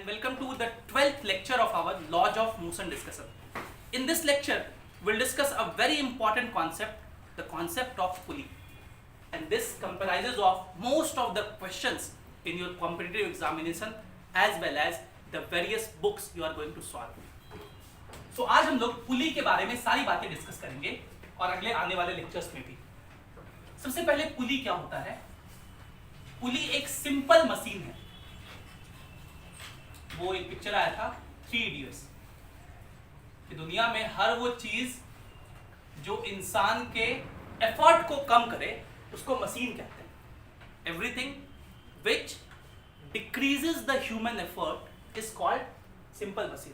welcome to the 12th lecture of our Laws of Motion discussion. In this lecture, we'll discuss a very important concept, the concept of pulley. And this comprises of most of the questions in your competitive examination as well as the various books you are going to solve. So आज हम लोग पुली के बारे में सारी बातें discuss करेंगे और अगले आने वाले लेक्चर्स में भी. सबसे पहले पुली क्या होता है? पुली एक सिंपल मशीन है. वो एक पिक्चर आया था 3 इडियट्स कि दुनिया में हर वो चीज जो इंसान के एफर्ट को कम करे उसको मशीन कहते हैं. Everything which decreases the human effort is called simple machine.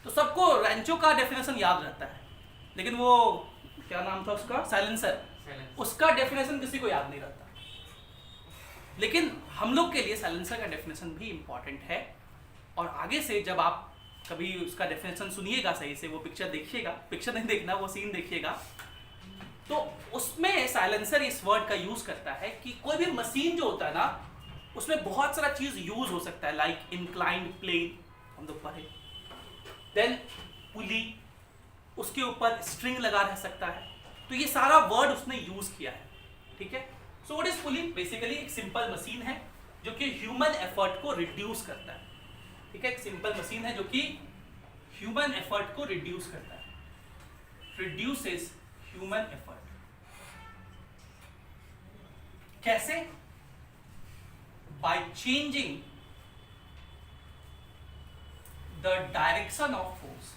तो सबको रेंचो का डेफिनेशन याद रहता है, लेकिन वो क्या नाम था उसका, साइलेंसर, उसका डेफिनेशन किसी को याद नहीं रहता. लेकिन हम लोग के लिए साइलेंसर का डेफिनेशन भी इंपॉर्टेंट है. और आगे से जब आप कभी उसका डेफिनेशन सुनिएगा सही से, वो पिक्चर देखिएगा, पिक्चर नहीं देखना, वो सीन देखिएगा, तो उसमें साइलेंसर इस वर्ड का यूज करता है कि कोई भी मशीन जो होता है ना, उसमें बहुत सारा चीज यूज हो सकता है, लाइक इंक्लाइंड प्लेन हम लोग पढ़े, देन पुली, उसके ऊपर स्ट्रिंग लगा रह सकता है. तो ये सारा वर्ड उसने यूज किया है. ठीक है. So what is pulley? Basically एक सिंपल मशीन है जो कि ह्यूमन एफर्ट को रिड्यूस करता है. ठीक है. एक सिंपल मशीन है जो कि ह्यूमन एफर्ट को रिड्यूस करता है. Reduces human effort. कैसे? By changing the direction of force.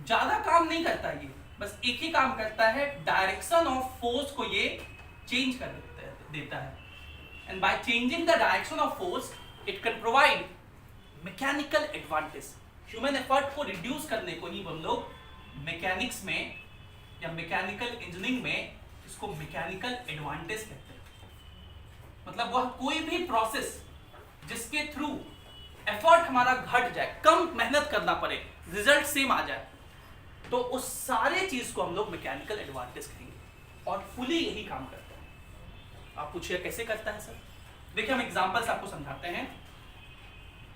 ज्यादा काम नहीं करता ये, बस एक ही काम करता है, डायरेक्शन ऑफ फोर्स को ये चेंज कर देता है. And bye changing the direction of force it can provide mechanical advantage. Human effort को रिड्यूस करने को ही हम लोग मैकेनिक्स में या मैकेनिकल इंजीनियरिंग में इसको मैकेनिकल एडवांटेज कहते हैं. मतलब वह कोई भी प्रोसेस जिसके थ्रू एफर्ट हमारा घट जाए, कम मेहनत करना पड़े, रिजल्ट सेम आ जाए, तो उस सारे चीज को हम लोग मैकेनिकल एडवांटेज कहेंगे. और पुली यही काम करता है. आप पूछिए कैसे करता है सर? देखिए हम एग्जांपल्स आपको समझाते हैं.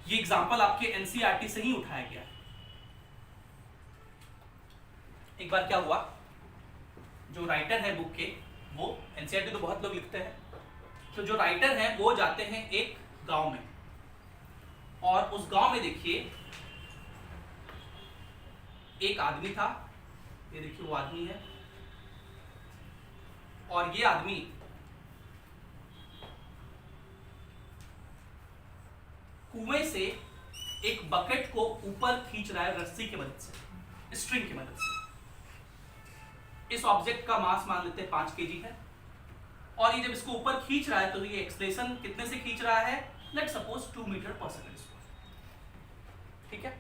ये एग्जांपल आपके एनसीईआरटी से ही उठाया गया है. एक बार क्या हुआ, जो राइटर है बुक के, वो एनसीईआरटी तो बहुत लोग लिखते हैं, तो जो राइटर है वो जाते हैं एक गांव में, और उस गांव में देखिए एक आदमी था. ये देखिए वो आदमी है, और ये आदमी कुएं से एक बकेट को ऊपर खींच रहा है रस्सी की मदद से, स्ट्रिंग की मदद से. इस ऑब्जेक्ट का मास मान लेते हैं 5 kg है, और ये जब इसको ऊपर खींच रहा है तो ये एक्सलेशन कितने से खींच रहा है? लेट सपोज 2 मीटर पर सेकंड. ठीक है.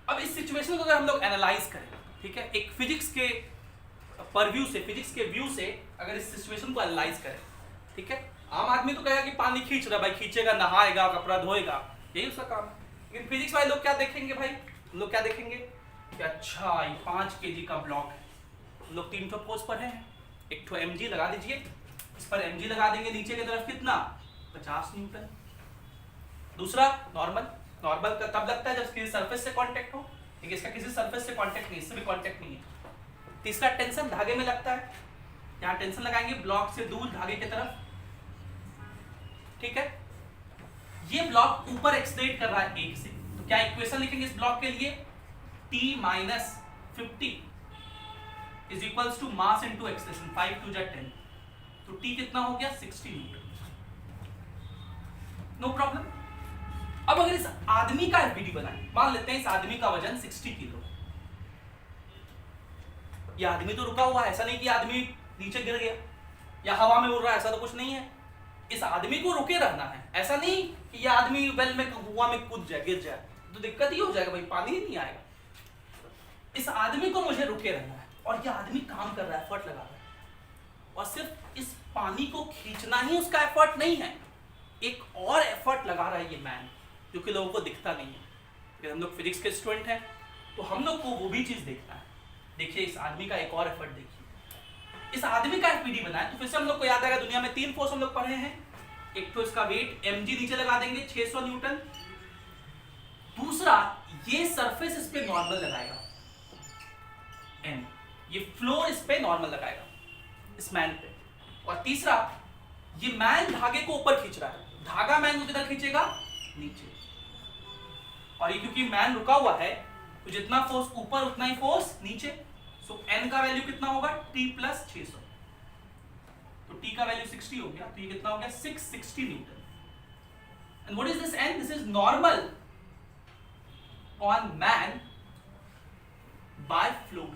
अब इस सिचुएशन को अगर हम लोग एनालाइज करें, ठीक है, एक फिजिक्स के परव्यू से, फिजिक्स के व्यू से अगर इस सिचुएशन को एनालाइज करें, ठीक है, आम आदमी तो कहेगा कि पानी खींच रहा है भाई, खींचेगा, नहाएगा, कपड़ा धोएगा, यही उसका काम है. लेकिन फिजिक्स वाले लोग क्या देखेंगे भाई? लोग क्या देखेंगे कि अच्छा ये 5 kg का ब्लॉक है, लोग 3 ठो फोर्स पर है, एक ठो mg लगा दीजिए, इस पर mg लगा देंगे, नीचे की तरफ कितना, 50 न्यूटन. दूसरा नॉर्मल का तब लगता है जब किसी सरफेस से कांटेक्ट हो, लेकिन इसका किसी सरफेस से कांटेक्ट नहीं, इससे भी कांटेक्ट नहीं है. तीसरा टेंशन धागे में लगता है, यहाँ टेंशन लगाएंगे ब्लॉक से दूर धागे की तरफ. ठीक है. ये ब्लॉक ऊपर एक्सलेट कर रहा है 1 से, तो क्या इक्वेशन लिखेंगे इस ब्लॉक के लिए? T minus 50 is equals to mass into acceleration, 5 2 10. तो T कितना हो गया? 60 न्यूटन. No problem. अब अगर इस आदमी का एफबीडी बनाए, मान लेते हैं इस आदमी का वजन 60 किलो. ये आदमी तो रुका हुआ है, ऐसा नहीं कि आदमी नीचे गिर गया या हवा में उड़ रहा है, ऐसा तो कुछ नहीं है. इस आदमी को रुके रहना है, ऐसा नहीं कि ये आदमी वेल में, कुआं में कूद जाए, गिर जाए, तो दिक्कत ही हो जाएगा भाई, पानी ही नहीं आएगा. इस आदमी को मुझे रुके रहना है, और ये आदमी काम कर रहा है, एफर्ट लगा रहा है, और सिर्फ इस पानी को खींचना ही उसका एफर्ट नहीं है, एक और एफर्ट लगा रहा है ये मैन, जो कि लोगों को दिखता नहीं है. फिर हम लोग फिजिक्स के स्टूडेंट हैं, तो हम लोग को वो भी चीज देखना है. देखिए इस आदमी का एक और एफर्ट देखिए. इस आदमी का एफबीडी बनाए तो फिर से हम लोग को याद आएगा, दुनिया में 3 फोर्स हम लोग पढ़े हैं, एक तो इसका वेट mg नीचे लगा देंगे 600 न्यूटन, दूसरा ये सरफेस इस पे नॉर्मल लगाएगा n, ये फ्लोर इस पे नॉर्मल लगाएगा इस मैन पे, और तीसरा ये मैन धागे को ऊपर खींच रहा है, धागा मैन को किधर खींचेगा, नीचे, और ये क्योंकि मैन रुका हुआ है तो जितना फोर्स ऊपर उतना ही फोर्स नीचे, सो n का वैल्यू कितना होगा t प्लस 600, तो t का वैल्यू 60 हो गया, तो ये कितना हो गया 660 Newton. And what is this n? This is normal on man by floor,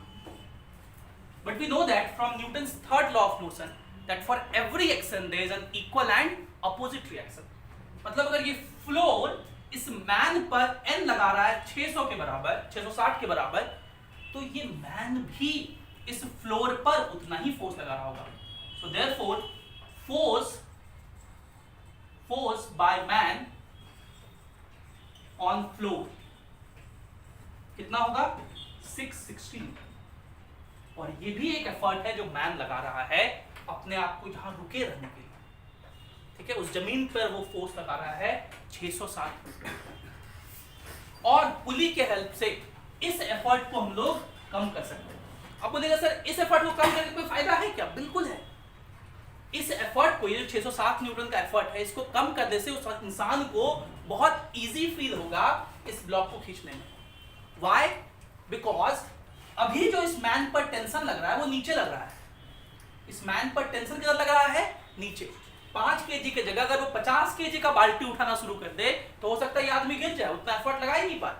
but we know that from Newton's third law of motion that for every action there is an equal and opposite reaction। मतलब अगर ये floor इस man पर n लगा रहा है 600 के बराबर, 660 के बराबर, तो ये मैन भी इस फ्लोर पर उतना ही फोर्स लगा रहा होगा। So therefore force by man on floor कितना होगा 660, और ये भी एक एफर्ट है जो मैन लगा रहा है अपने आप को यहां रुके रहने के लिए, ठीक है, उस जमीन पर वो फोर्स लगा रहा है 660 न्यूटन, और पुली के हेल्प से इस एफर्ट को हम लोग कम कर सकते हैं। अब बोलेगा सर इस एफर्ट को कम करने का कोई फायदा है क्या? बिल्कुल है। इस एफर्ट को, ये जो 660 न्यूटन का एफर्ट है, इसको कम करने से उस इंसान को बहुत इजी फील होगा इस ब्लॉक को खींचने में। व्हाई? बिकॉज अभी जो इस मैन पर टेंशन लग रहा है वो नीचे लग रहा है, इस मैन पर टेंशन किधर लग रहा है, नीचे। 5 केजी के जगह अगर वो 50 केजी का बाल्टी उठाना शुरू कर दे तो हो सकता है ये आदमी गिर जाए, उतना एफर्ट लगा ही नहीं पाए।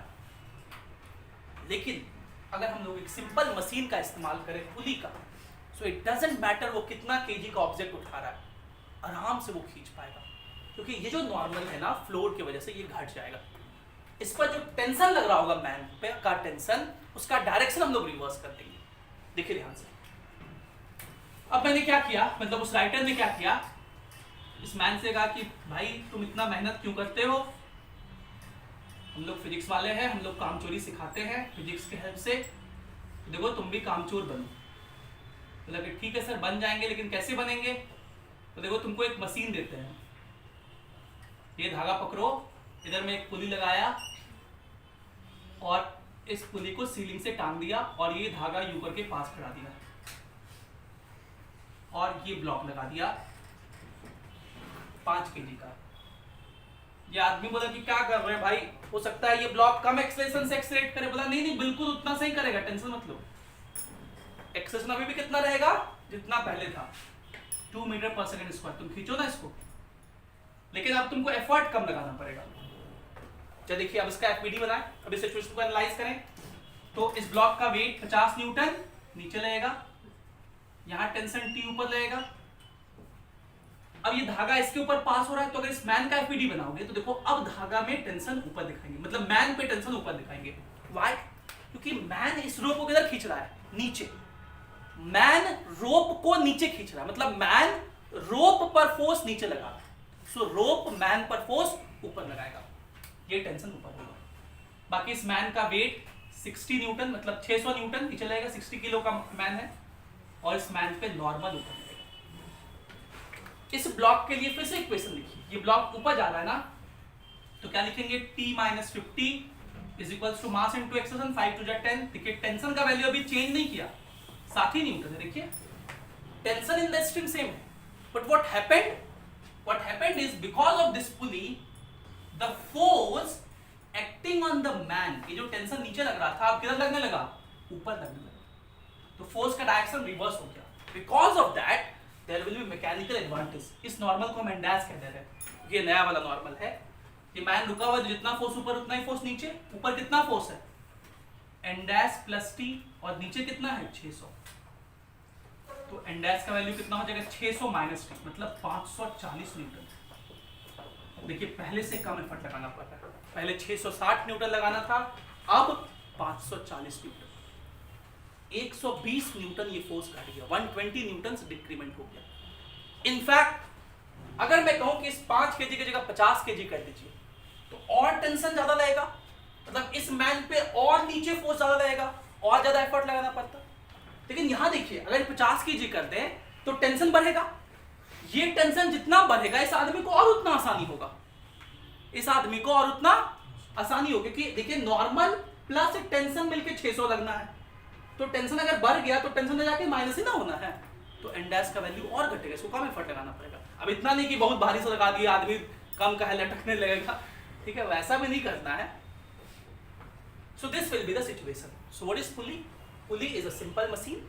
लेकिन अगर हम लोग एक सिंपल मशीन का इस्तेमाल करें, पुली का, सो इट डजंट मैटर वो कितना केजी का ऑब्जेक्ट उठा रहा है, आराम से वो खींच पाएगा, क्योंकि ये जो नॉर्मल है ना फ्लोर की वजह से ये घट जाएगा। इस पर जो टेंशन लग रहा होगा मैन पे का टेंशन, उसका डायरेक्शन हम लोग रिवर्स कर देंगे। देखिए ध्यान से, अब मैंने क्या किया, मतलब उस राइटर ने क्या किया, इस मैन से कहा कि भाई तुम इतना मेहनत क्यों करते हो, हम लोग फिजिक्स वाले हैं, हम लोग कामचोरी सिखाते हैं फिजिक्स के हेल्प से, तो देखो तुम भी कामचोर बनो। मतलब कि ठीक है सर बन जाएंगे, लेकिन कैसे बनेंगे? तो देखो तुमको एक मशीन देते हैं, ये धागा पकड़ो, इधर में एक पुली लगाया और इस पुली को सीलिंग से टांग दिया और ये धागा यूकर के पास खड़ा दिया और ये ब्लॉक लगा दिया 5 केजी का। ये आदमी बोला कि क्या कर रहे हैं भाई, हो सकता है ये ब्लॉक कम एक्सेलरेशन से एक्सेलरेट करे। बोला नहीं नहीं बिल्कुल उतना सही करेगा, टेंशन मत लो। एक्सेलरेशन अभी भी कितना रहेगा जितना पहले था, 2 मीटर पर सेकंड स्क्वायर। तुम खींचो ना इसको, लेकिन अब तुमको एफर्ट कम लगाना पड़ेगा। चलिए देखिए अब इसका एफबीडी बनाएं, अब इस सिचुएशन को एनालाइज करें। तो इस ब्लॉक का वेट 50 न्यूटन नीचे लगेगा, यहां टेंशन टी ऊपर लगेगा। अब ये धागा इसके ऊपर पास हो रहा है, तो अगर इस मैन का एफबीडी बनाओगे तो देखो अब धागा में टेंशन ऊपर दिखाएंगे, मतलब मैन पे टेंशन ऊपर दिखाएंगे। व्हाई? क्योंकि मैन इस रोप को किधर खींच रहा है, नीचे। मैन रोप को नीचे खींच रहा है, मतलब मैन रोप पर फोर्स नीचे लगा रहा है, सो रोप मैन पर फोर्स ऊपर लगाएगा, ये टेंशन ऊपर होगा। बाकी इस मैन का वेट 60 न्यूटन मतलब 600 न्यूटन नीचे लगेगा, 60 किलो का मैन है, और इस मैन पे नॉर्मल ऊपर लगेगा। इस ब्लॉक के लिए फिर से इक्वेशन लिखिए, ये ब्लॉक ऊपर जा रहा है ना, तो क्या लिखेंगे, t - 50 is equals to mass into acceleration 5 × 10। देखिए टेंशन का वैल्यू अभी चेंज नहीं किया, 60 न्यूटन है। देखिए tension in the string same है, but what happened is because of this pulley the force acting on the man, ये जो टेंशन नीचे लग रहा था अब किधर लगने लगा, ऊपर लगने लगा, तो फोर्स का डायरेक्शन रिवर्स हो गया। Because of that there will be mechanical advantage. इस नॉर्मल को हम एंडैश कहते हैं, ये नया वाला नॉर्मल है। ये मैन रुका हुआ है, जितना फोर्स ऊपर उतना ही फोर्स नीचे। ऊपर कितना फोर्स है, एंडैश प्लस टी, और नीचे कितना है 600, तो एंडैश का वैल्यू कितना हो जाएगा 600 माइनस टी, मतलब 540 न्यूटन। देखिए पहले से कम एफर्ट लगाना पड़ रहा है, पहले 660 न्यूटन लगाना था, अब 540 न्यूटन, 120 न्यूटन ये फोर्स घट गया, 120 न्यूटन से डिक्रीमेंट हो गया। इनफैक्ट अगर मैं कहूं कि इस 5 केजी की जगह 50 केजी कर दीजिए तो और टेंशन ज्यादा लगेगा, मतलब इस मैन पे और नीचे फोर्स ज्यादा लगेगा, और ज्यादा एफर्ट लगाना पड़ता। लेकिन यहां देखिए अगर 50 केजी कर दें तो टेंशन बढ़ेगा, ये टेंशन जितना बढ़ेगा इस आदमी को और उतना आसानी होगा, इस आदमी को और उतना आसानी होगी। क्योंकि देखिए नॉर्मल प्लस टेंशन मिलके 600 लगना है, तो टेंशन अगर बढ़ गया तो टेंशन में जाके माइनस ही ना होना है, तो एन डैश का वैल्यू और घटेगा, इसको कम एफर्ट लगाना पड़ेगा। अब इतना नहीं कि बहुत भारी से लगा दिया आदमी कम का है लटकने लगेगा, ठीक है, वैसा भी नहीं करना है। So this will be the situation. So what is pulley? Pulley is a simple machine,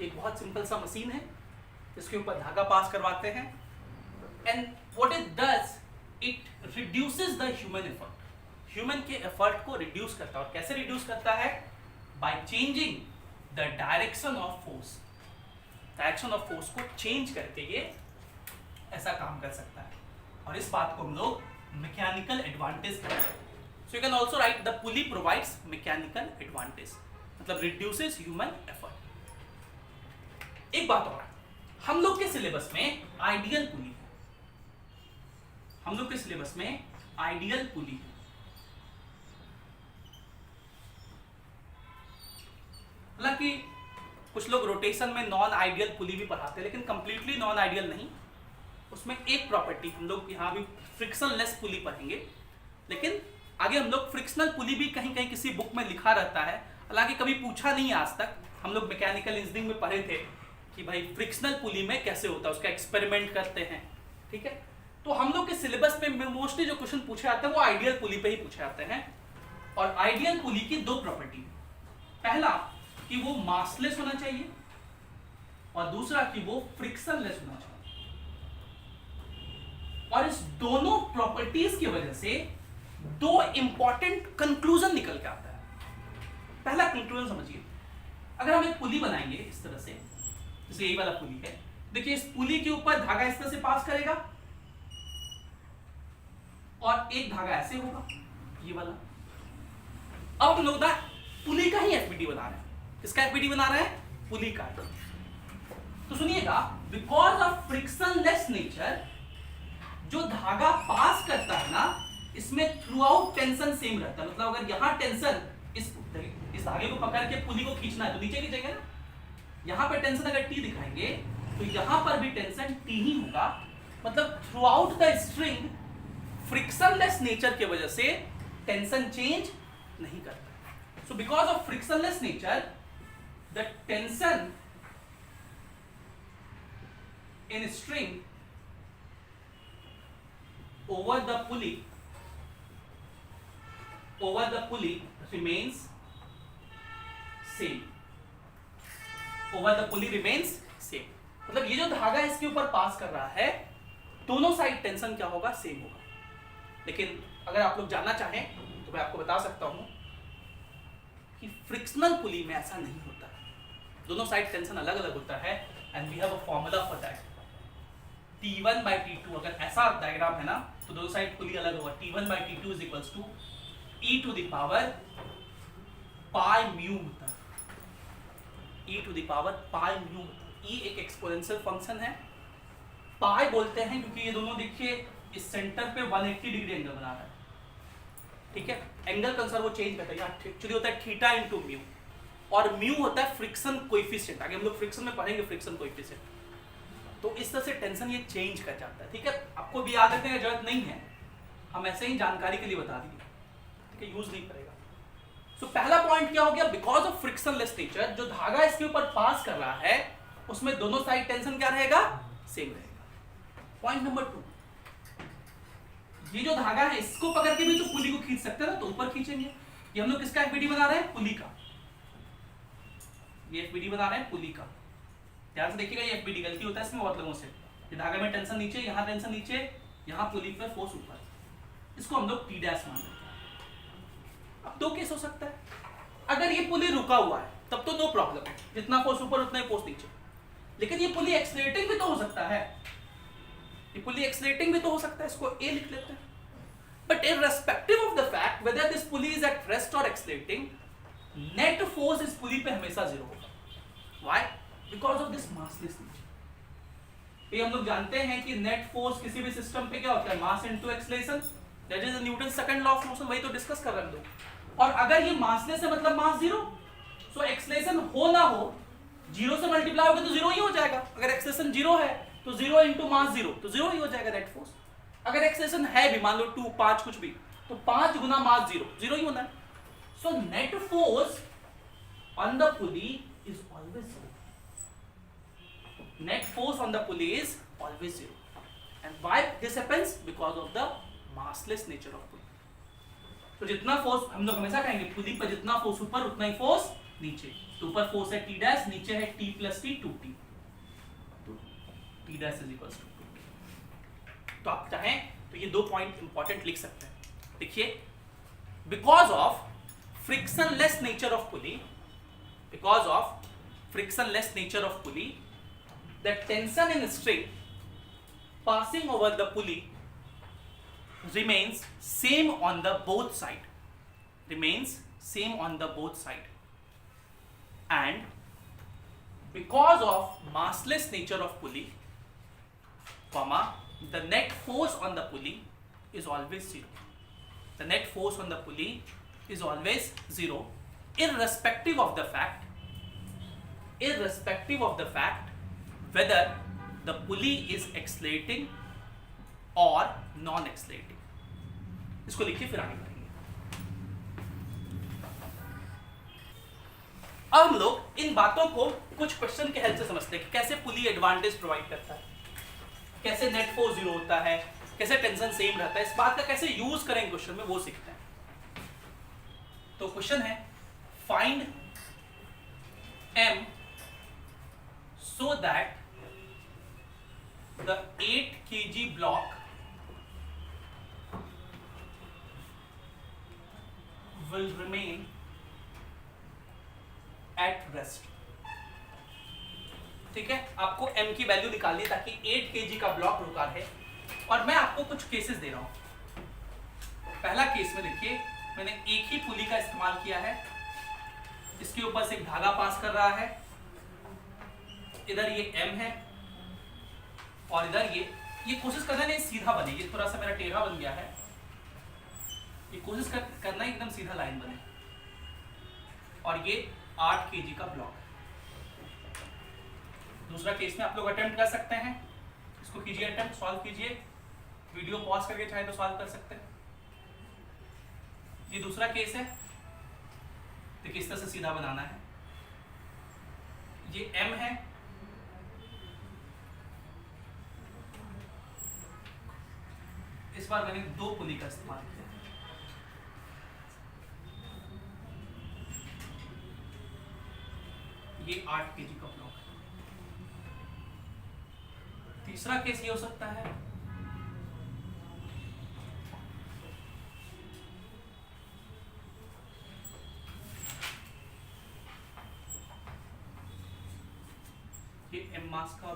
एक बहुत सिंपल सा मशीन है, इसके ऊपर धागा पास करवाते हैं, and what it does, it reduces the human effort, human के एफर्ट को रिड्यूस करता है। और कैसे रिड्यूस करता है? Bye changing the direction of force, direction of force को चेंज करके ये ऐसा काम कर सकता है, और इस बात को हम लोग मैकेनिकल एडवांटेज कहते हैं। So you can also right the pulley provides mechanical advantage, मतलब रिड्यूसेस ह्यूमन एफर्ट। एक बात और, हम लोग के सिलेबस में आइडियल पुली है, हम लोग के सिलेबस में आइडियल पुली है। हालांकि कुछ लोग रोटेशन में नॉन आइडियल पुली भी पढ़ाते हैं, लेकिन कंप्लीटली नॉन आइडियल नहीं। उसमें एक प्रॉपर्टी हम लोग यहाँ भी फ्रिक्शनलेस पुली पढ़ेंगे, लेकिन आगे हम लोग फ्रिक्शनल पुली भी कहीं कहीं किसी बुक में लिखा रहता है, हालांकि कभी पूछा नहीं आज तक। हम लोग मैकेनिकल इंजीनियरिंग में पढ़े थे कि भाई फ्रिक्शनल पुली में कैसे होता है, उसका एक्सपेरिमेंट करते हैं, ठीक है। तो हम लोग के सिलेबस में मोस्टली जो क्वेश्चन पूछे जाते हैं वो आइडियल पुली पे ही पूछे जाते हैं। और आइडियल पुली की दो प्रॉपर्टी, पहला कि वो मासलेस होना चाहिए, और दूसरा कि वो फ्रिक्शनलेस होना चाहिए। और इस दोनों प्रॉपर्टीज की वजह से दो इंपॉर्टेंट कंक्लूजन निकल के आता है। पहला कंक्लूजन समझिए, अगर हम एक पुली बनाएंगे इस तरह से, जैसे यही वाला पुली है, देखिए इस पुली के ऊपर धागा इस तरह से पास करेगा और एक धागा ऐसे होगा, ये वाला। अब हम लोग ना पुली का ही एफबीडी बना रहे हैं। किसका एफबीडी बना रहे हैं? पुली का। तो सुनिएगा, बिकॉज ऑफ फ्रिक्शनलेस नेचर, जो धागा पास करता है ना, इसमें थ्रू आउट टेंशन सेम रहता है। मतलब अगर यहां टेंशन इस धागे को पकड़ के पुली को खींचना है तो नीचे खींचेंगे ना, यहां पे टेंशन अगर टी दिखाएंगे तो यहां पर भी टेंशन टी ही होगा। मतलब through out the string frictionless nature की वजह से टेंशन चेंज नहीं करता। So because of frictionless nature, the tension in string over the pulley remains same, over the pulley remains same। मतलब ये जो धागा इसके ऊपर पास कर रहा है, दोनों साइड टेंशन क्या होगा? सेम होगा। लेकिन अगर आप लोग जानना चाहें तो मैं आपको बता सकता हूं कि फ्रिक्शनल पुली में ऐसा नहीं होता है, दोनों साइड टेंशन अलग अलग होता है, and we have a formula for that. T1 by T2, अगर ऐसा डायग्राम है ना तो दोनों साइड पुली अलग होगा। T1 by T2 is equals to e to the power pi mu होता है, e to the power pi mu। e एक एक्सपोनेंशियल फंक्शन है, पाई बोलते हैं क्योंकि ये दोनों देखिए इस सेंटर पे 180 डिग्री एंगल बना रहा है, ठीक है। एंगल का अनुसार वो चेंज करता है, यहाँ एक्चुअली होता है थीटा इंटू म्यू, और म्यू होता है फ्रिक्शन कोएफिशिएंट। आगे हम लोग फ्रिक्शन में पढ़ेंगे फ्रिक्शन कोएफिशिएंट। तो इस तरह से टेंशन ये चेंज कर जाता है, ठीक है। आपको भी याद रखने की जरूरत नहीं है, हम ऐसे ही जानकारी के लिए बता दिए, ठीक है, यूज नहीं करेगा। सो पहला पॉइंट क्या हो गया? बिकॉज ऑफ फ्रिक्शनलेस नेचर, जो धागा इसके ऊपर पास कर रहा है उसमें दोनों साइड टेंशन क्या रहेगा? सेम रहेगा। पॉइंट नंबर 2, ये जो धागा है इसको पकड़ के भी तो पुली को खींच सकते हैं ना, तो ऊपर खींचेंगे। ये हम लोग किसका एफबीडी बना रहे हैं? पुली का। ये एफबीडी बना रहे हैं पुली का। ध्यान से देखिएगा, ये एफबीडी गलती होता है इसमें बहुत लोगों से। ये धागे में टेंशन नीचे, यहाँ टेंशन नीचे, यहाँ पुली पे फोर्स ऊपर, इसको हम लोग T' मान लेते हैं। अब दो केस हो सकता है, अगर ये पुली रुका हुआ है तब तो नो प्रॉब्लम, जितना फोर्स ऊपर उतना ही फोर्स नीचे। लेकिन ये पुली एक्सलेटिंग भी तो हो सकता है, ये पुली एक्सलेटिंग भी तो हो सकता है, इसको A लिख लेते हैं। But irrespective of the fact whether this pulley is at rest और एक्सलेटिंग, नेट फोर्स इस पुली पे हमेशा 0 होगा। Why? Because of this massless nature. ये हम लोग जानते हैं कि नेट फोर्स किसी भी सिस्टम पे क्या होता है? मास into acceleration, that is Newton second law of motion. वही तो डिस्कस कर रहे हैं हम लोग। और अगर ये मासलेस है मतलब मास 0, सो एक्सेलरेशन हो ना हो 0 से मल्टीप्लाई होगा तो 0 ही हो जाएगा। अगर एक्सेलरेशन 0 है तो 0 इंटू मास 0, तो 0 ही हो जाएगा नेट फोर्स। अगर एक्सेलरेशन है भी, मान लो 2, 5 कुछ भी, तो 5 गुना मास 0, 0 ही होना है। So net force on the pulley is always 0। Net force on the pulley is always 0। And why this happens? Because of the massless nature of pulley. तो जितना फोर्स हम लोग हमेशा कहेंगे, पुली पर जितना फोर्स ऊपर उतना ही फोर्स नीचे। तो ऊपर फोर्स है T डैश, नीचे है T प्लस T 2T, तो T dash is equals to 2T। तो आप चाहें तो ये 2 पॉइंट इंपॉर्टेंट लिख सकते हैं। देखिए, because of frictionless nature of pulley, because of frictionless nature of pulley, the tension in string passing over the pulley remains same on the both side, remains same on the both side, and because of massless nature of pulley, comma, the net force on the pulley is always 0. The net force on the pulley is always 0, irrespective of the fact whether the pulley is accelerating और non accelerating. इसको लिखिए, फिर आगे बढ़ेंगे। अब हम लोग इन बातों को कुछ क्वेश्चन के हेल्प से समझते हैं कि कैसे पुली एडवांटेज प्रोवाइड करता है, कैसे नेट फोर्स 0 होता है, कैसे टेंशन सेम रहता है। इस बात का कैसे यूज करेंगे क्वेश्चन में, वो सीखते हैं। तो क्वेश्चन है, find m so that the 8 kg block will remain at rest। ठीक है, आपको m की वैल्यू निकालनी है ताकि 8 kg का ब्लॉक रुका है। और मैं आपको कुछ केसेस दे रहा हूं। पहला केस में देखिए, मैंने एक ही पुली का इस्तेमाल किया है। इसके ऊपर से एक धागा पास कर रहा है, इधर ये m है और इधर ये कोशिश करना नहीं सीधा बने, ये थोड़ा सा मेरा टेढ़ा बन गया है। ये कोशिश करना एकदम सीधा लाइन बने। और ये 8 kg का ब्लॉक है। दूसरा केस में आप लोग अटेम्प्ट कर सकते हैं, इसको कीजिए अटेम्प्ट, सॉल्व कीजिए, वीडियो पॉज करके चाहे तो सॉल्व कर सकते हैं। ये दूसरा केस है, तो किस तरह से सीधा बनाना है। ये m है, इस बार मैंने 2 पुली का इस्तेमाल किया। ये 8 kg का ब्लॉक है। तीसरा केस ये हो सकता है, ये m मास का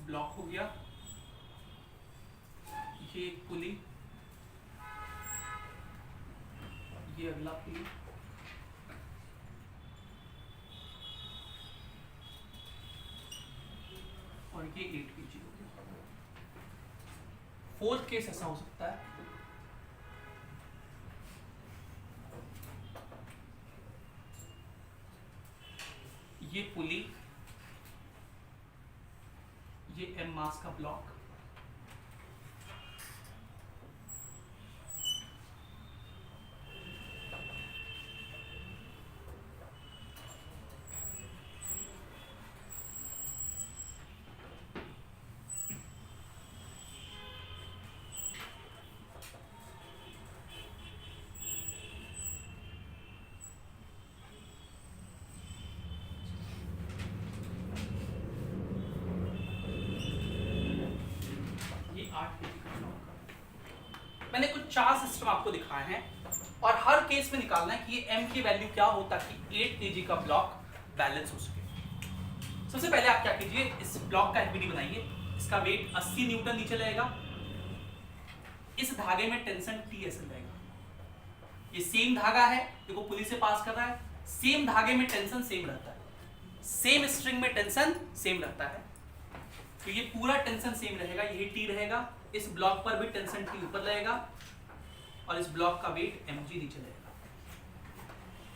ब्लॉक हो गया, ये एक पुली, ये अगला पुली, और ये 8 kg हो गया। फोर्थ केस ऐसा हो सकता है, ये पुली, ये m मास का ब्लॉक, मैंने कुछ 4 सिस्टम आपको दिखाए हैं और हर केस में निकालना है कि ये m की वैल्यू क्या हो ताकि 8 kg का ब्लॉक बैलेंस हो सके। सबसे पहले आप क्या कीजिए, इस ब्लॉक का एफबीडी बनाइए। इसका वेट 80 न्यूटन नीचे रहेगा। इस धागे में टेंशन TSL रहेगा। ये सेम धागा है, देखो पुली से पास कर रहा है, सेम धागे में टेंशन सेम रहता है, सेम स्ट्रिंग में टेंशन सेम रहता है, तो ये पूरा टेंशन सेम रहेगा। यही T रहेगा, इस ब्लॉक पर भी टेंशन T ऊपर रहेगा और इस ब्लॉक का वेट mg नीचे रहेगा।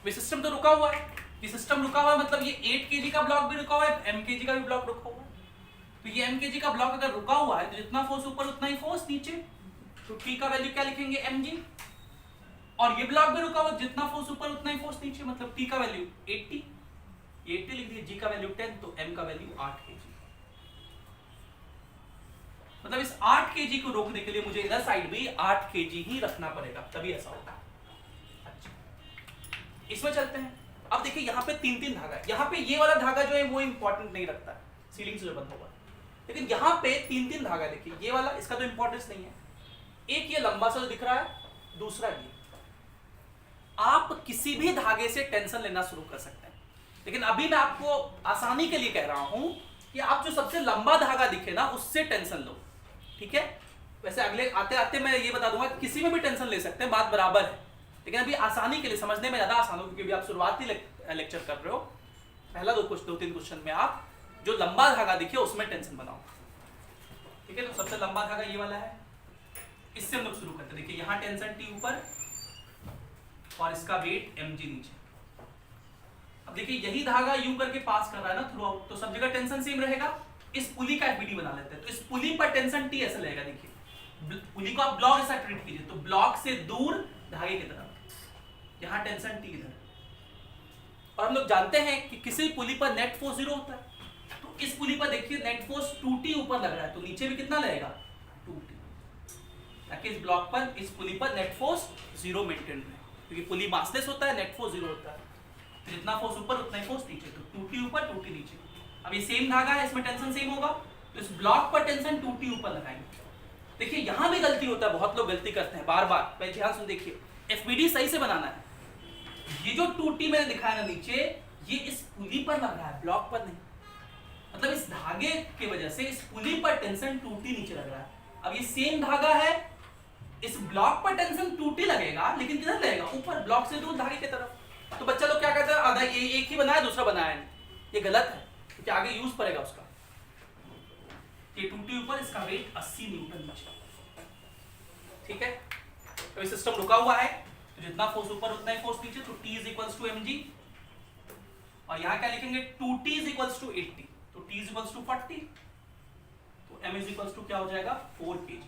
ये सिस्टम तो रुका हुआ है, ये सिस्टम रुका हुआ है मतलब ये 8 kg का ब्लॉक भी रुका हुआ है, m kg का भी ब्लॉक रुका हुआ है। तो ये mkg का ब्लॉक अगर रुका हुआ है तो जितना फोर्स ऊपर उतना ही फोर्स नीचे, तो T का वैल्यू क्या लिखेंगे mg, और ये ब्लॉक भी रुका हुआ, जितना फोर्स ऊपर उतना ही फोर्स नीचे, मतलब T का वैल्यू 80, 80 लिख दिए, G का वैल्यू 10, तो M का वैल्यू 8 kg। मतलब इस 8 kg को रोकने के लिए मुझे इधर साइड भी 8 kg ही रखना पड़ेगा, तभी ऐसा होगा। अच्छा, इसमें चलते हैं। अब देखिए यहाँ पे 3-3 धागा है, यहाँ पे ये वाला धागा जो है वो इंपॉर्टेंट नहीं रखता है, सीलिंग से जो बंधा हुआ है, लेकिन यहाँ पे 3-3 धागा देखिए, ये वाला इसका तो इंपॉर्टेंस नहीं है, एक ये लंबा सा जो दिख रहा है, दूसरा ये। आप किसी भी धागे से टेंशन लेना शुरू कर सकते हैं, लेकिन अभी मैं आपको आसानी के लिए कह रहा हूं कि आप जो सबसे लंबा धागा दिखे ना उससे टेंशन लो, ठीक है। वैसे अगले आते आते मैं ये बता दूंगा किसी में भी टेंशन ले सकते हैं, बात बराबर है, लेकिन अभी आसानी के लिए समझने में ज्यादा आसान हो, क्योंकि अभी आप शुरुआती लेक्चर कर रहे हो। पहला 2-3 क्वेश्चन में आप जो लंबा धागा दिखे उसमें टेंशन बनाओ, ठीक है। तो सबसे लंबा धागा ये वाला है, इससे हम लोग शुरू करते हैं। देखिए यहाँ टेंशन T ऊपर और इसका वेट mg नीचे। अब देखिए यही धागा यूं करके पास कर रहा है ना थ्रू आउट, तो सब जगह टेंशन सेम रहेगा। इस पुली का FBD बना लेते हैं, तो इस पुली पर टेंशन T ऐसा लगेगा। देखिए पुली को आप ब्लॉक ऐसा ट्रीट कीजिए, तो ब्लॉक से दूर धागे की तरफ, यहाँ टेंशन T इधर। और हम लोग जानते हैं कि किसी पुली पर नेट फोर्स 0 होता है, तो इस पुली पर देखिए नेट फोर्स 2T ऊपर लग रहा है, तो नीचे भी कितना लगेगा 2T, ताकि इस ब्लॉक पर, इस पुली पर नेट फोर्स 0 मेंटेन रहे, क्योंकि पुली मासलेस होता है, नेट फोर्स 0 होता है, तो जितना फोर्स ऊपर उतना ही फोर्स नीचे, तो 2T ऊपर 2T नीचे। अब ये सेम धागा है, इसमें टेंशन सेम होगा, तो इस ब्लॉक पर टेंशन 2T ऊपर लगाएंगे। देखिए यहां भी गलती होता है, बहुत लोग गलती करते हैं बार बार, पहले ध्यान से देखिए, FBD सही से बनाना है। ये जो 2T मैंने दिखाया ना नीचे, ये इस पुली पर लग रहा है, ब्लॉक पर नहीं, मतलब इस धागे की वजह से इस पुली पर टेंशन 2T नीचे लग रहा है। अब ये सेम धागा है, इस ब्लॉक पर टेंशन 2T लगेगा, लेकिन किधर लगेगा, ऊपर, ब्लॉक से दूर धागे की तरफ। तो बच्चा लोग क्या कहते हैं, आधा ये एक ही बनाया दूसरा बनाया नहीं, ये गलत है, क्योंकि आगे यूज पड़ेगा उसका। ये 2T ऊपर, इसका वेट 80 न्यूटन नीचे, ठीक है। तो ये सिस्टम रुका हुआ है, तो जितना फोर्स ऊपर उतना ही फोर्स नीचे, तो T = mg, और यहाँ क्या लिखेंगे 2T = 80, तो T = 40, तो m = क्या हो जाएगा 4 kg।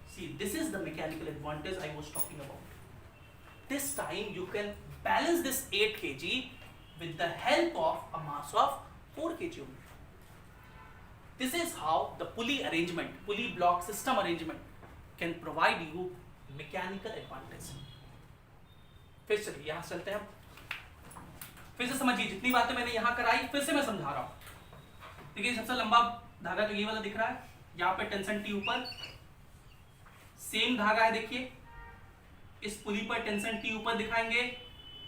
See, this is the mechanical advantage I was talking about. This time you can balance this 8 kg with the help of a mass of 4 kg only. This is how the pulley arrangement, pulley block system arrangement can provide you mechanical advantage. फिर चलिए यहाँ चलते हैं, फिर से समझिए, जितनी बातें मैंने यहाँ कराई फिर से मैं समझा रहा हूँ। देखिए सबसे लंबा धागा तो ये वाला दिख रहा है, यहाँ पे टेंशन T ऊपर, सेम धागा है। देखिए इस पुली पर टेंशन T ऊपर दिखाएंगे,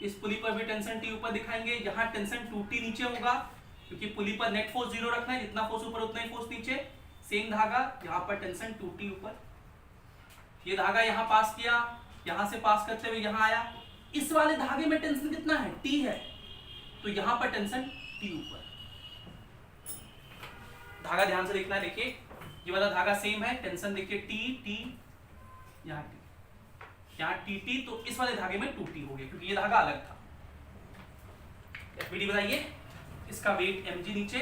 इस पुली पर भी टेंशन T ऊपर दिखाएंगे, यहाँ टेंशन 2T नीचे होगा, क्योंकि पुली पर नेट फोर्स 0 रखना है, जितना फोर्स ऊपर उतना ही फोर्स नीचे। सेम धागा, यहाँ पर टेंशन 2T ऊपर, ये धागा यहाँ पास किया, यहाँ से पास करते हुए यहाँ आया, इस वाले धागे में टेंशन कितना है T है, तो यहाँ पर टेंशन T ऊपर। धागा ध्यान से देखना है, देखिए ये वाला धागा सेम है, टेंशन देखिए T, यहाँ T, यहाँ TT, तो इस वाले धागे में 2T हो गया, क्योंकि ये धागा अलग था। FBD बताइए, इसका वेट mg नीचे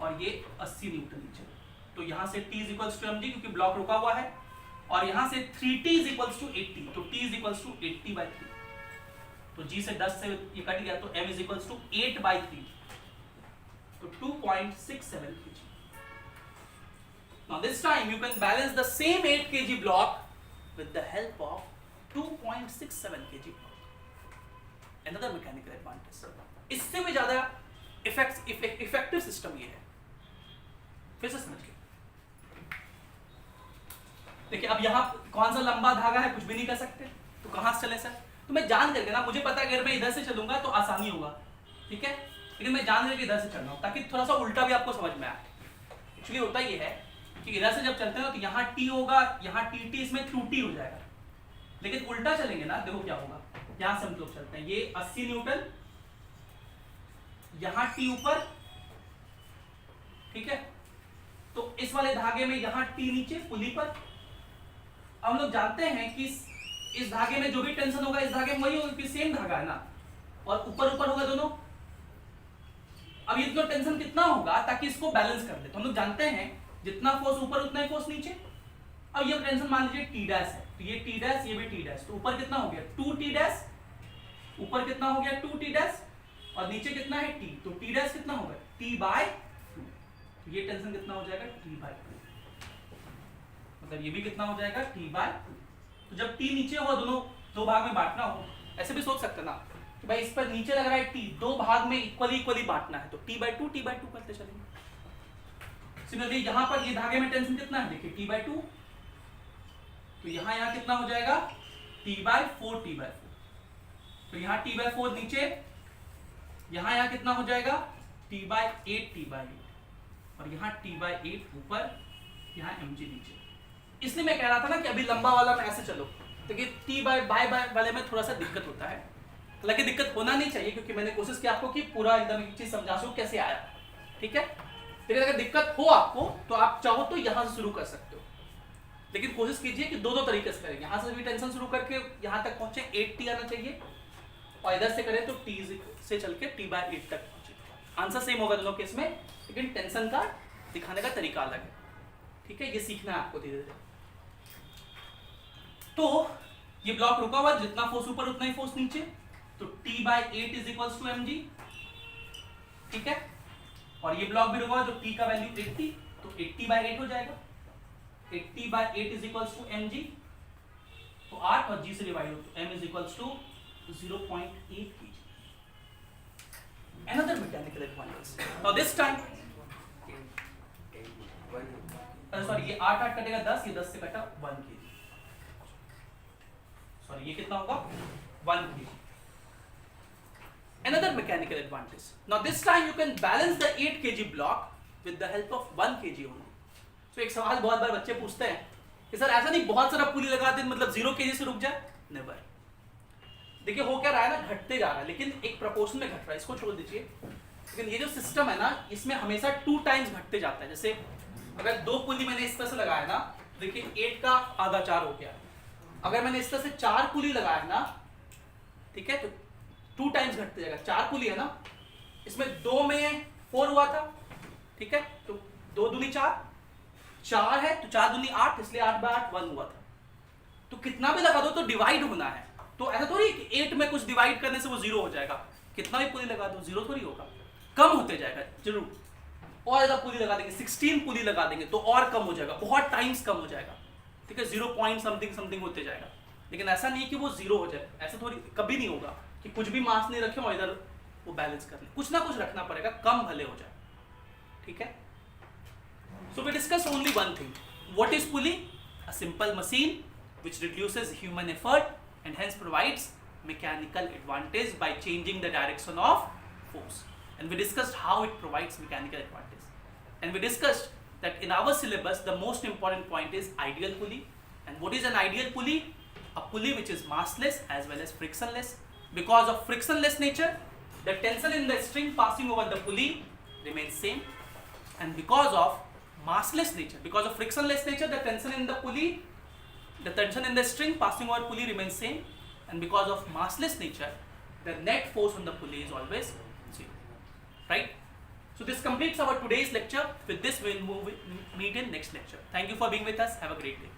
और ये 80 न्यूटन नीचे, तो यहाँ से T = mg, क्योंकि ब्लॉक रुका हुआ है, और यहाँ से 3T = 80, तो T = 80/3, तो G से 10 से ये कट गया, तो M = 8/3, तो 2.67 kg। Now this time you can balance the same 8 kg block with the help of 2.67 kg block. Another mechanical advantage. इससे भी ज्यादा इफेक्टिव सिस्टम ये है। फिर से समझिए, देखिए अब यहाँ कौन सा लंबा धागा है, कुछ भी नहीं कर सकते, तो कहाँ से चले सर, तो मैं जान करके ना, मुझे पता है अगर मैं इधर से चलूंगा तो आसानी होगा, ठीक है, लेकिन मैं जान करके इधर से चल रहा हूँ ताकि थोड़ा सा उल्टा भी आपको समझ में आए। एक्चुअली होता ये है कि इधर से जब चलते हैं तो यहाँ T होगा, यहाँ TT, इसमें 2T हो जाएगा, लेकिन उल्टा चलेंगे ना, देखो क्या होगा, यहाँ से हम लोग चलते हैं, ये 80 न्यूटन, यहाँ T ऊपर, ठीक है, तो इस वाले धागे में यहाँ T नीचे पुली पर। हम लोग जानते हैं कि इस धागे में जो भी टेंशन होगा इस धागे में वही होगा, क्योंकि सेम धागा है ना, और ऊपर ऊपर होगा दोनों। अब ये तो टेंशन कितना होगा ताकि इसको बैलेंस कर ले, तो हम लोग जानते हैं जितना फोर्स ऊपर उतना ही फोर्स नीचे। अब ये टेंशन मान लीजिए टी डैश है, तो ये टी डैश ये भी टी डैश, तो ऊपर कितना हो गया 2 टी डैश, ऊपर कितना हो गया 2 टी डैश और नीचे कितना है टी, तो टी डैश कितना होगा टी बाय 2, तो ये टेंशन कितना हो जाएगा टी बाय 2, मतलब ये भी कितना हो जाएगा टी बाय 2। तो जब टी नीचे हो दोनों दो भाग में बांटना हो, ऐसे भी सोच सकते ना कि भाई इस पर नीचे लग रहा है टी, दो भाग में इक्वली बांटना है, तो टी बाय 2 करते चलेंगे। सिमिलरली यहाँ पर ये धागे में टेंशन कितना है देखिए टी बाय 2, तो यहाँ कितना हो जाएगा टी बाय 4, तो यहाँ टी बाय 4 नीचे, यहाँ कितना हो जाएगा टी बाय 8 और यहाँ टी बाय 8 ऊपर, यहाँ mg नीचे। इसलिए मैं कह रहा था ना कि अभी लंबा वाला में ऐसे चलो, तो कि टी बाय वाले में थोड़ा सा दिक्कत होता है, हालांकि दिक्कत होना नहीं चाहिए क्योंकि मैंने कोशिश की आपको कि पूरा एकदम एक चीज समझा सकूं कैसे आया, ठीक है। लेकिन अगर दिक्कत हो आपको तो आप चाहो तो यहाँ से शुरू कर सकते हो, लेकिन कोशिश कीजिए कि दो तरीके से करें, यहाँ से भी टेंशन शुरू करके यहाँ तक पहुंचे 8t आना चाहिए, और इधर से करें तो t से चल के t बाय 8 तक पहुंचे। आंसर सेम होगा दोनों केस में, लेकिन टेंशन का दिखाने का तरीका अलग है, ठीक है। ये सीखना है आपको धीरे धीरे। तो ये ब्लॉक रुका हुआ, जितना फोर्स ऊपर उतना ही फोर्स नीचे, तो t by 8 is equals to mg, ठीक है। और ये ब्लॉक भी रुका हुआ, तो t का वैल्यू 80, तो 80 बाय 8 हो जाएगा, 80 by 8 is equals to mg, तो 8 और g से डिवाइड हो तो m is equals to 0.8 kg. Another mechanical advantage. Now this time, sorry ये 8 कटेगा 10, ये 10 से कटा 1 kg. सॉरी ये कितना होगा 1 kg. Another mechanical advantage. Now this time you can balance the 8 kg block with the help of 1 kg only. So एक सवाल बहुत बार बच्चे पूछते हैं कि सर ऐसा नहीं बहुत सारा पुली लगा दें मतलब 0 kg से रुक जाए, नेवर। देखिए हो क्या रहा है ना, घटते जा रहा है, लेकिन एक प्रोपोर्शन में घट रहा है, इसको छोड़ दीजिए। लेकिन ये जो सिस्टम है ना, इसमें हमेशा 2 टाइम्स घटते जाता है। जैसे अगर 2 पुली मैंने इस तरह से लगाया ना, देखिए 8 का आधा 4 हो गया। अगर मैंने इस तरह से 4 पुली लगाया ना, ठीक है, तो 2 टाइम्स घटते जाएगा। 4 पुली है ना, इसमें 2 में 4 हुआ था, ठीक है, तो 2 दूनी 4, 4 है तो 4 दूनी 8, इसलिए 8 बाय 8 1 हुआ था। तो कितना भी लगा दो तो डिवाइड होना है, तो ऐसा थोड़ी कि 8 में कुछ डिवाइड करने से वो 0 हो जाएगा। कितना भी पुली लगा दो 0 थोड़ी होगा, कम होते जाएगा जरूर। और ज्यादा पुली लगा देंगे, 16 पुली लगा देंगे तो और कम हो जाएगा, बहुत टाइम्स कम हो जाएगा, ठीक है, 0 पॉइंट समथिंग होते जाएगा। लेकिन ऐसा नहीं कि वो 0 हो जाए, ऐसा थोड़ी कभी नहीं होगा कि कुछ भी मास नहीं रखे और इधर वो बैलेंस कर ले, कुछ ना कुछ रखना पड़ेगा, कम भले हो जाए, ठीक है। So we discuss only one thing. What is pulley? A simple machine which reduces human effort and hence provides mechanical advantage by changing the direction of force. And we discussed how it provides mechanical advantage. And we discussed that in our syllabus the most important point is ideal pulley. And what is an ideal pulley? A pulley which is massless as well as frictionless. Because of frictionless nature, the tension in the string passing over the pulley remains same. And because of massless nature, because of frictionless nature, the tension in the pulley, the tension in the string passing over pulley remains same, and because of massless nature, the net force on the pulley is always zero, right? So this completes our today's lecture. With this we will meet in next lecture. Thank you for being with us. Have a great day.